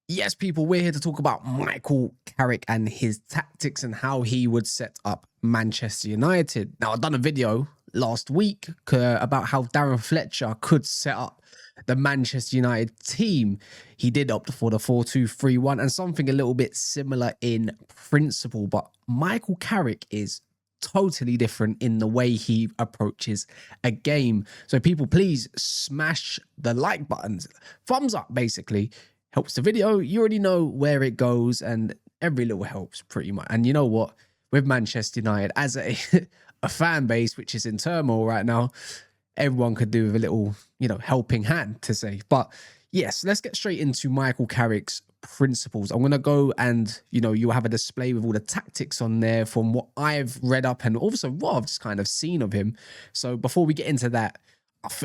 Yes, people, we're here to talk about Michael Carrick and his tactics and how he would set up Manchester United. Now, I've done a video last week about how Darren Fletcher could set up the Manchester United team. He did opt for the 4-2-3-1 and something a little bit similar in principle, but Michael Carrick is totally different in the way he approaches a game. So people, please smash the like buttons. Thumbs up, basically. Helps the video. You already know where it goes, and every little helps pretty much. And you know what? With Manchester United, as a fan base which is in turmoil right now, everyone could do with a little, helping hand to say. But yes, let's get straight into Michael Carrick's principles. I'm going to go and, you'll have a display with all the tactics on there from what I've read up and also what I've just kind of seen of him. So before we get into that,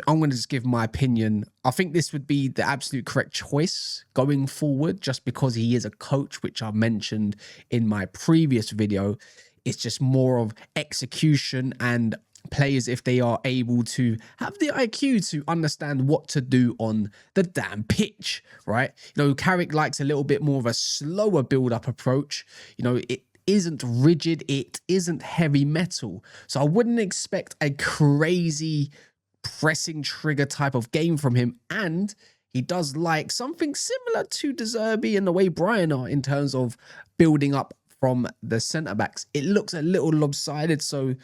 I'm going to just give my opinion. I think this would be the absolute correct choice going forward, just because he is a coach, which I mentioned in my previous video. It's just more of execution and players, if they are able to have the IQ to understand what to do on the damn pitch, right? Carrick likes a little bit more of a slower build-up approach. It isn't rigid. It isn't heavy metal. So I wouldn't expect a crazy pressing trigger type of game from him, and he does like something similar to De Zerbi and the way Brian are in terms of building up from the centre backs. It looks a little lopsided, so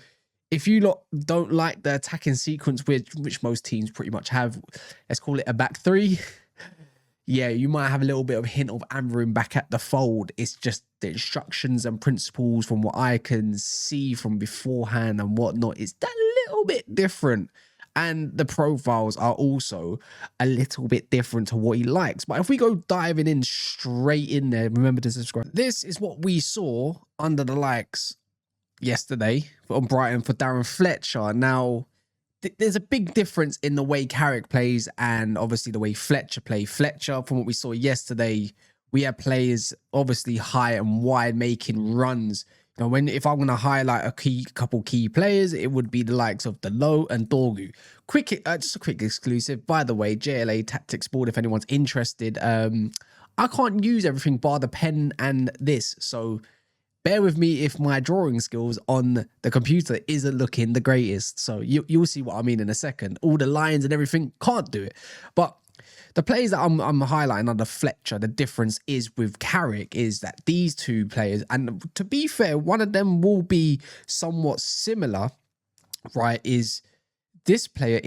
if you lot don't like the attacking sequence, which most teams pretty much have, let's call it a back three, yeah, you might have a little bit of hint of Amorim back at the fold. It's just the instructions and principles from what I can see from beforehand and whatnot, it's that little bit different. And the profiles are also a little bit different to what he likes. But if we go diving in straight in there, remember to subscribe. This is what we saw under the likes yesterday on Brighton for Darren Fletcher. Now, there's a big difference in the way Carrick plays and obviously the way Fletcher plays. Fletcher, from what we saw yesterday, we had players obviously high and wide making runs. If I'm going to highlight a couple key players, it would be the likes of Delo and Dorgu. Just a quick exclusive, by the way, JLA Tactics Board, if anyone's interested. I can't use everything bar the pen and this, so bear with me if my drawing skills on the computer isn't looking the greatest. So you'll see what I mean in a second. All the lines and everything, can't do it. But the players that I'm highlighting under Fletcher, the difference is with Carrick is that these two players, and to be fair, one of them will be somewhat similar, right, is this player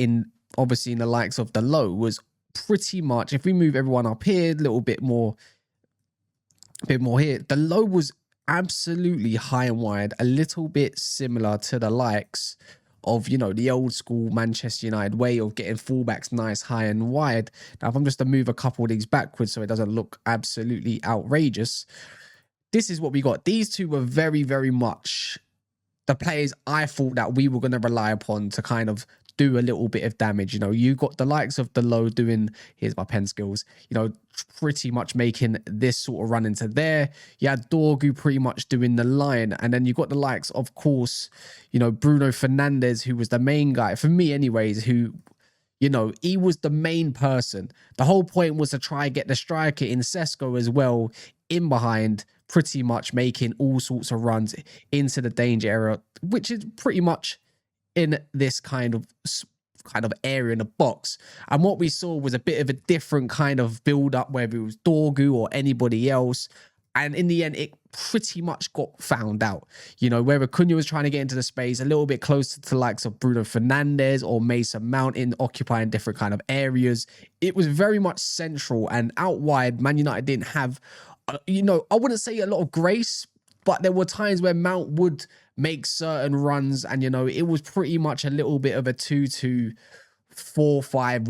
obviously in the likes of the low was pretty much, if we move everyone up here, a little bit more here, the low was absolutely high and wide, a little bit similar to the likes of, the old school Manchester United way of getting fullbacks nice, high and wide. Now, if I'm just to move a couple of these backwards so it doesn't look absolutely outrageous, this is what we got. These two were very, very much the players I thought that we were going to rely upon to kind of do a little bit of damage. You got the likes of Delo doing, here's my pen skills, pretty much making this sort of run into there. You had Dorgu pretty much doing the line. And then you got the likes, of course, Bruno Fernandes, who was the main guy, for me anyways, who, he was the main person. The whole point was to try and get the striker in Sesko as well, in behind, pretty much making all sorts of runs into the danger area, which is pretty much in this kind of area in the box. And what we saw was a bit of a different kind of build up, whether it was Dorgu or anybody else. And in the end, it pretty much got found out. Where Acuna was trying to get into the space a little bit closer to the likes of Bruno Fernandes or Mason Mount in occupying different kind of areas. It was very much central and out wide. Man United didn't have, I wouldn't say a lot of grace, but there were times where Mount would make certain runs and, it was pretty much a little bit of a 2-2, 4-5,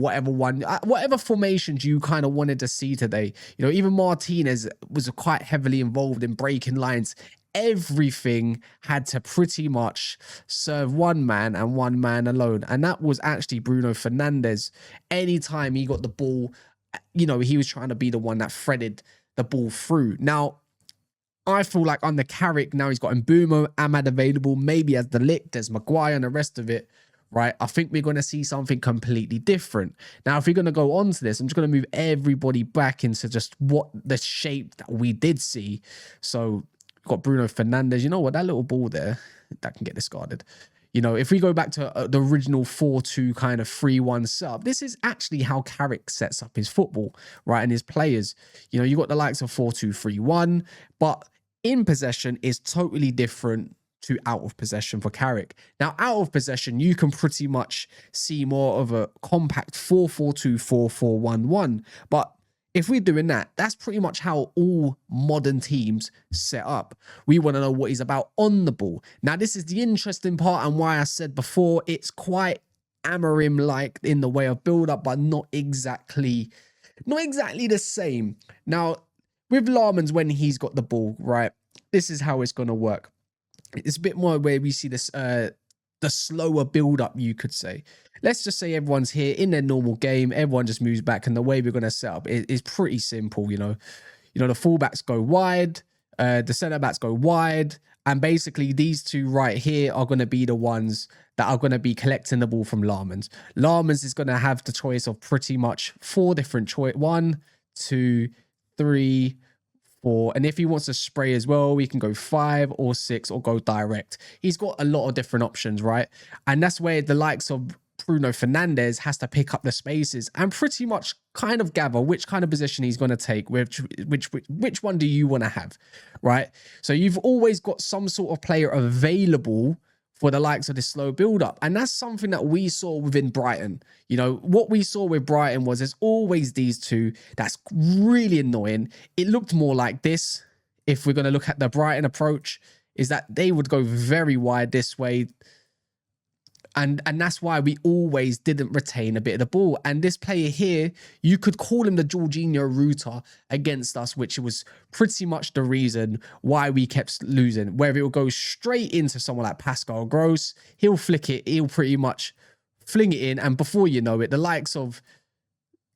whatever formations you kind of wanted to see today. Even Martinez was quite heavily involved in breaking lines. Everything had to pretty much serve one man and one man alone. And that was actually Bruno Fernandes. Anytime he got the ball, he was trying to be the one that threaded the ball through. Now, I feel like under Carrick, now he's got Mbeumo, Ahmad available, maybe as the Ligt, there's Maguire and the rest of it. right? I think we're going to see something completely different. Now, if we're going to go on to this, I'm just going to move everybody back into just what the shape that we did see. So we've got Bruno Fernandes. You know what? That little ball there, that can get discarded. You know, if we go back to the original 4-2 kind of 3-1 setup, this is actually how Carrick sets up his football, right? And his players. You know, you got the likes of 4-2-3-1, but in possession is totally different to out of possession for Carrick. Now, out of possession, you can pretty much see more of a compact 4-4-2, 4-4-1-1. But if we're doing that, that's pretty much how all modern teams set up. We want to know what he's about on the ball. Now, this is the interesting part and why I said before, it's quite Amorim-like in the way of build-up, but not exactly the same. Now, with Lahrmans, when he's got the ball, right, this is how it's going to work. It's a bit more where we see this, the slower build-up, you could say. Let's just say everyone's here in their normal game. Everyone just moves back, and the way we're going to set up is pretty simple, you know. You know, the fullbacks go wide, the centre-backs go wide, and basically these two right here are going to be the ones that are going to be collecting the ball from Lahrmans. Lahrmans is going to have the choice of pretty much 4 different choice. 1, 2, 3, 4, and if he wants to spray as well, we can go 5 or 6 or go direct. He's got a lot of different options, right? And that's where the likes of Bruno Fernandes has to pick up the spaces and pretty much kind of gather which kind of position he's going to take, which one do you want to have, right? So you've always got some sort of player available for the likes of this slow build-up. And that's something that we saw within Brighton. You know, what we saw with Brighton was there's always these two. That's really annoying. It looked more like this, if we're going to look at the Brighton approach, is that they would go very wide this way. And that's why we always didn't retain a bit of the ball. And this player here, you could call him the Jorginho router against us, which was pretty much the reason why we kept losing. Whether it will go straight into someone like Pascal Gross, he'll flick it, he'll pretty much fling it in. And before you know it, the likes of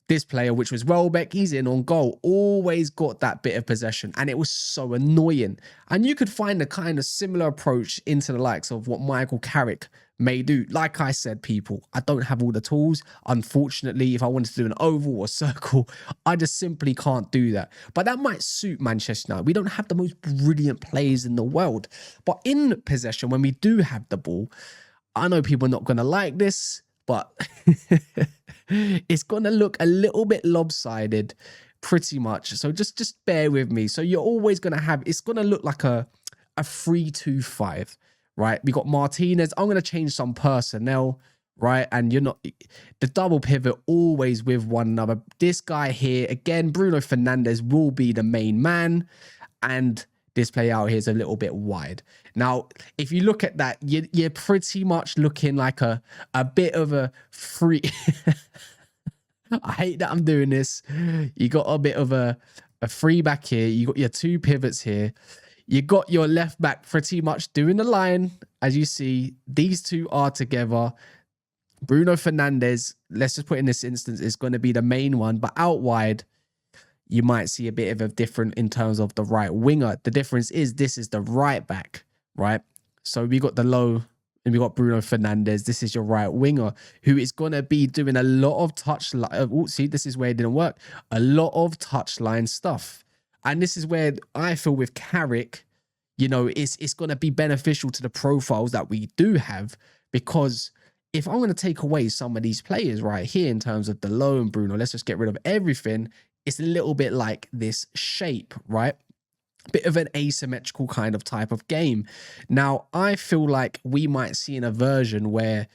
this player, which was Welbeck, he's in on goal, always got that bit of possession. And it was so annoying. And you could find a kind of similar approach into the likes of what Michael Carrick may do. Like I said, people, I don't have all the tools. Unfortunately, if I wanted to do an oval or circle, I just simply can't do that. But that might suit Manchester United. We don't have the most brilliant players in the world. But in possession, when we do have the ball, I know people are not going to like this, but it's going to look a little bit lopsided pretty much. So just bear with me. So you're always going to have, it's going to look like a 3-2-5. Right, we got Martinez. I'm going to change some personnel, right? And you're not, the double pivot always with one another. This guy here, again, Bruno Fernandes will be the main man. And this play out here is a little bit wide. Now, if you look at that, you're pretty much looking like a bit of a free. I hate that I'm doing this. You got a bit of a free back here. You got your 2 pivots here. You got your left back pretty much doing the line. As you see, these two are together. Bruno Fernandes, let's just put in this instance, is going to be the main one. But out wide, you might see a bit of a different in terms of the right winger. The difference is this is the right back, right? So we got the low and we got Bruno Fernandes. This is your right winger who is going to be doing a lot of touch. See, this is where it didn't work. A lot of touchline stuff. And this is where I feel with Carrick, you know, it's going to be beneficial to the profiles that we do have, because if I'm going to take away some of these players right here in terms of the low and Bruno, let's just get rid of everything. It's a little bit like this shape, right? Bit of an asymmetrical kind of type of game. Now, I feel like we might see in a version where,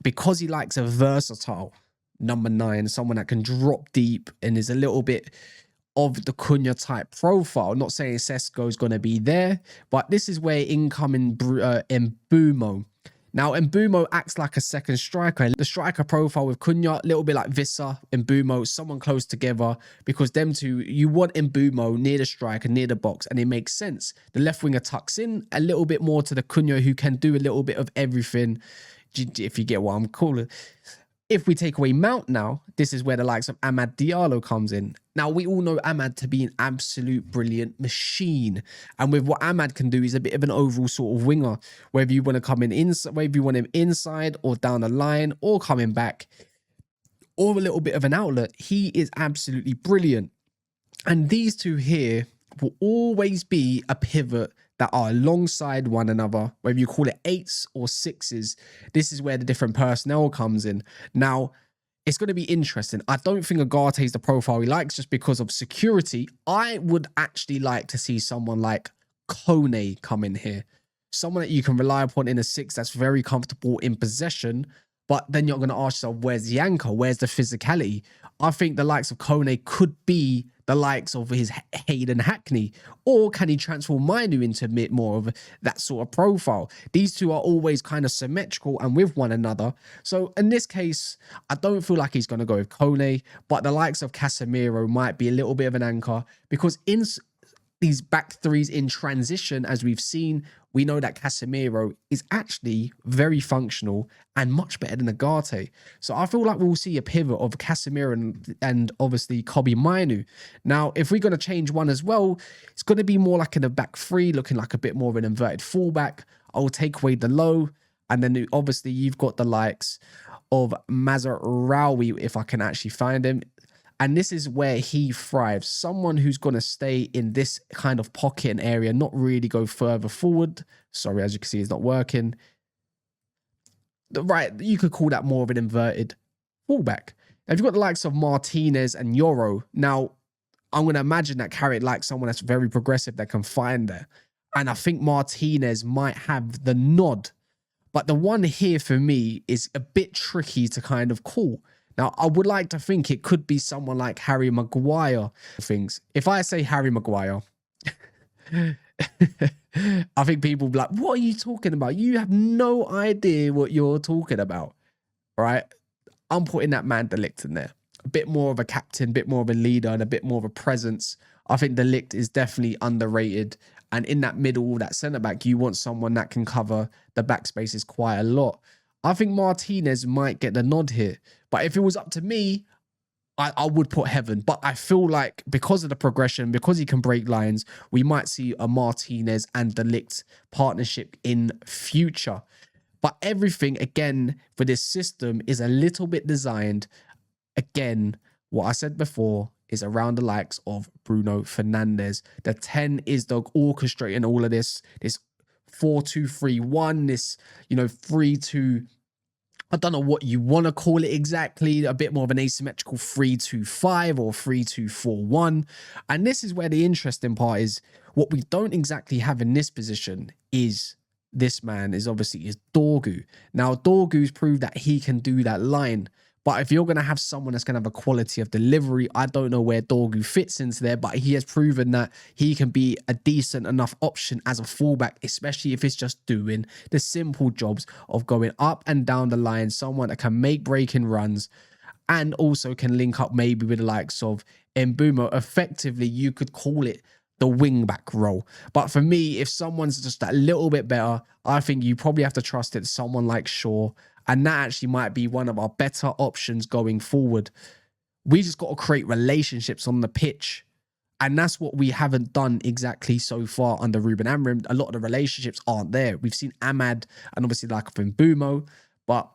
because he likes a versatile number 9, someone that can drop deep and is a little bit of the Cunha type profile. Not saying Sesko is going to be there, but this is where incoming Mbeumo. Now, Mbeumo acts like a second striker. The striker profile with Cunha, a little bit like Vissa, Mbeumo, someone close together, because them two, you want Mbeumo near the striker, near the box, and it makes sense. The left winger tucks in a little bit more to the Cunha, who can do a little bit of everything, if you get what I'm calling. If we take away Mount now, this is where the likes of Amad Diallo comes in. Now, we all know Amad to be an absolute brilliant machine. And with what Amad can do, he's a bit of an overall sort of winger. Whether you want to come in inside, whether you want him inside or down the line or coming back or a little bit of an outlet, he is absolutely brilliant. And these two here will always be a pivot that are alongside one another, whether you call it 8s or 6s. This is where the different personnel comes in. Now, it's going to be interesting. I don't think Agate is the profile he likes just because of security. I would actually like to see someone like Kone come in here. Someone that you can rely upon in a 6 that's very comfortable in possession. But then you're going to ask yourself, where's the anchor? Where's the physicality? I think the likes of Kone could be the likes of his Hayden Hackney, or can he transform Mainoo into a bit more of that sort of profile? These two are always kind of symmetrical and with one another. So in this case, I don't feel like he's going to go with Kone, but the likes of Casemiro might be a little bit of an anchor, because in these back threes in transition, as we've seen, we know that Casemiro is actually very functional and much better than Agate. So I feel like we'll see a pivot of Casemiro and obviously Kobbie Mainoo. Now, if we're going to change one as well, it's going to be more like in a back three, looking like a bit more of an inverted fullback. I'll take away the low. And then obviously you've got the likes of Mazraoui, if I can actually find him. And this is where he thrives. Someone who's going to stay in this kind of pocket and area, not really go further forward. Sorry, as you can see, it's not working. Right, you could call that more of an inverted fullback. Now, you've got the likes of Martinez and Yoro. Now, I'm going to imagine that Carrick likes someone that's very progressive that can find there. And I think Martinez might have the nod. But the one here for me is a bit tricky to kind of call. Now, I would like to think it could be someone like Harry Maguire. If I say Harry Maguire, I think people will be like, what are you talking about? You have no idea what you're talking about, right? I'm putting that man De Ligt in there. A bit more of a captain, a bit more of a leader, and a bit more of a presence. I think De Ligt is definitely underrated. And in that middle, that centre-back, you want someone that can cover the back spaces quite a lot. I think Martinez might get the nod here. But if it was up to me, I would put Heaven. But I feel like because of the progression, because he can break lines, we might see a Martinez and De Ligt partnership in future. But everything, again, for this system is a little bit designed. Again, what I said before is around the likes of Bruno Fernandes. The 10 is the orchestrating all of this 4-2-3-1, this, 3-2, I don't know what you want to call it exactly, a bit more of an asymmetrical 3-2-5 or 3-2-4-1. And this is where the interesting part is. What we don't exactly have in this position is this man is obviously is Dorgu. Now, Dorgu's proved that he can do that line. But if you're going to have someone that's going to have a quality of delivery, I don't know where Dorgu fits into there, but he has proven that he can be a decent enough option as a fullback, especially if it's just doing the simple jobs of going up and down the line, someone that can make breaking runs and also can link up maybe with the likes of Mbeumo. Effectively, you could call it the wing-back role. But for me, if someone's just a little bit better, I think you probably have to trust it someone like Shaw. And that actually might be one of our better options going forward. We just got to create relationships on the pitch. And that's what we haven't done exactly so far under Ruben Amorim. A lot of the relationships aren't there. We've seen Amad and obviously like Mbeumo, but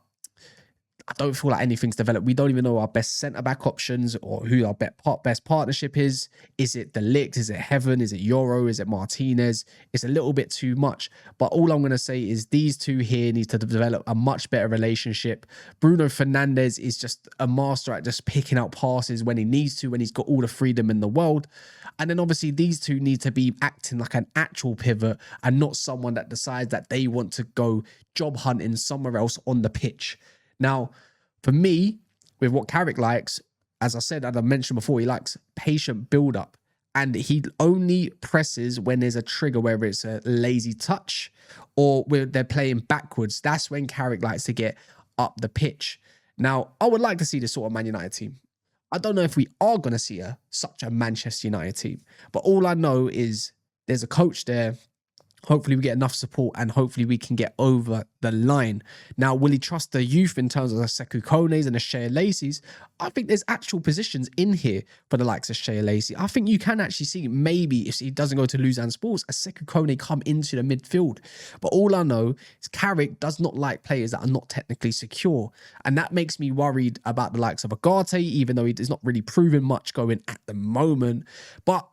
I don't feel like anything's developed. We don't even know our best centre-back options or who our best partnership is. Is it De Ligt? Is it Heaven? Is it Yoro? Is it Martinez? It's a little bit too much. But all I'm going to say is these two here need to develop a much better relationship. Bruno Fernandes is just a master at just picking out passes when he needs to, when he's got all the freedom in the world. And then obviously these two need to be acting like an actual pivot and not someone that decides that they want to go job hunting somewhere else on the pitch. Now, for me, with what Carrick likes, as I said, and I mentioned before, he likes patient build-up. And he only presses when there's a trigger, whether it's a lazy touch or where they're playing backwards. That's when Carrick likes to get up the pitch. Now, I would like to see this sort of Man United team. I don't know if we are going to see such a Manchester United team. But all I know is there's a coach there Hopefully we get enough support and hopefully we can get over the line. Now, will he trust the youth in terms of the Sekou Kones and the Shea Lacey's? I think there's actual positions in here for the likes of Shea Lacey. I think you can actually see maybe if he doesn't go to Lausanne Sports, a Sekou Kone come into the midfield. But all I know is Carrick does not like players that are not technically secure. And that makes me worried about the likes of Agate, even though he is not really proving much going at the moment. But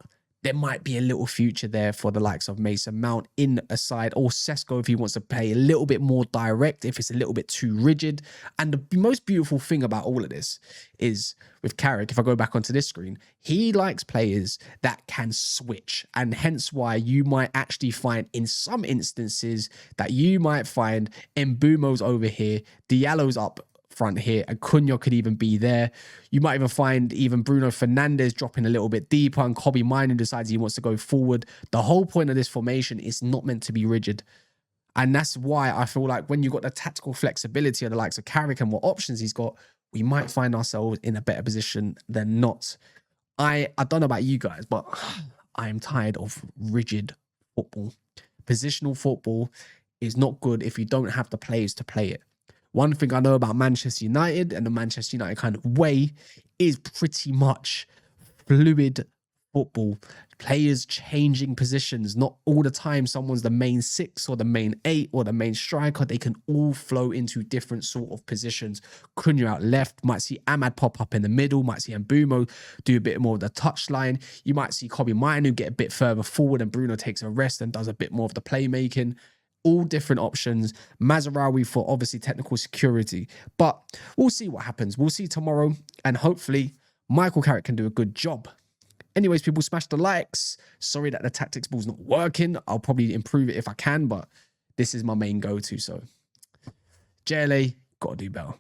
there might be a little future there for the likes of Mason Mount in a side, or Sesko if he wants to play a little bit more direct, if it's a little bit too rigid. And the most beautiful thing about all of this is with Carrick, if I go back onto this screen, he likes players that can switch. And hence why you might actually find in some instances that you might find Mbeumo's over here, Diallo's up front here, and Cunha could even be there. You might even find even Bruno Fernandes dropping a little bit deeper, and Kobbie Mainoo decides he wants to go forward. The whole point of this formation is not meant to be rigid. And that's why I feel like when you've got the tactical flexibility of the likes of Carrick and what options he's got, we might find ourselves in a better position than not. I don't know about you guys, but I am tired of rigid football. Positional football is not good if you don't have the players to play it. One thing I know about Manchester United and the Manchester United kind of way is pretty much fluid football. Players changing positions. Not all the time someone's the main 6 or the main 8 or the main striker. They can all flow into different sort of positions. Cunha out left. Might see Ahmad pop up in the middle. Might see Mbeumo do a bit more of the touchline. You might see Kobbie Mainoo get a bit further forward and Bruno takes a rest and does a bit more of the playmaking. All different options. Mazraoui for obviously technical security. But we'll see what happens. We'll see tomorrow. And hopefully Michael Carrick can do a good job. Anyways, people, smash the likes. Sorry that the tactics ball's not working. I'll probably improve it if I can. But this is my main go-to. So JLA, got to do better.